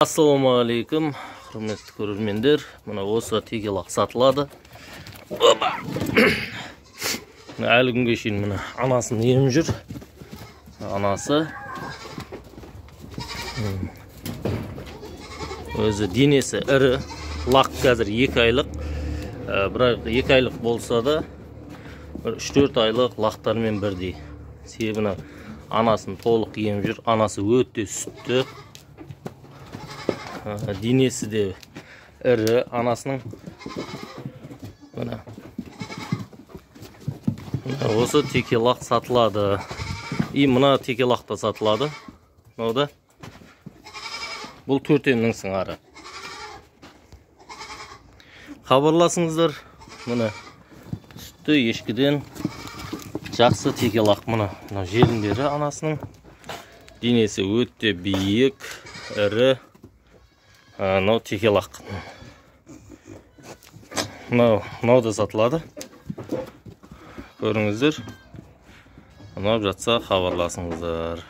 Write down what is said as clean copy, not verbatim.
Assalamualaikum, hurmatli ko'ruvchilar. Mana o'sa tegelaq satıladi. Oba. Әлі күнге шейін мына анасын еміп жүр. Анасы өзі денесі ірі, лақ қазір 2 айлық. Бірақ 2 айлық болса да 3-4 айлық лақтармен бірдей. Себебі анасын толық еміп жүр. Анасы өте сүтті. Денесі де ірі, анасының осы текелақ сатылады. И мына текелақ та сатылады. Мынау бұл 4-нің сыңары. Хабарласыңыздар. Мына сүтті ешкіден жақсы текелақ. Мына желіндері анасының. Денесі өте биік, ірі. Мынау текелақ. Мынау да сатылады. Көріңіздер. Ұнап жатса хабарласыңыздар.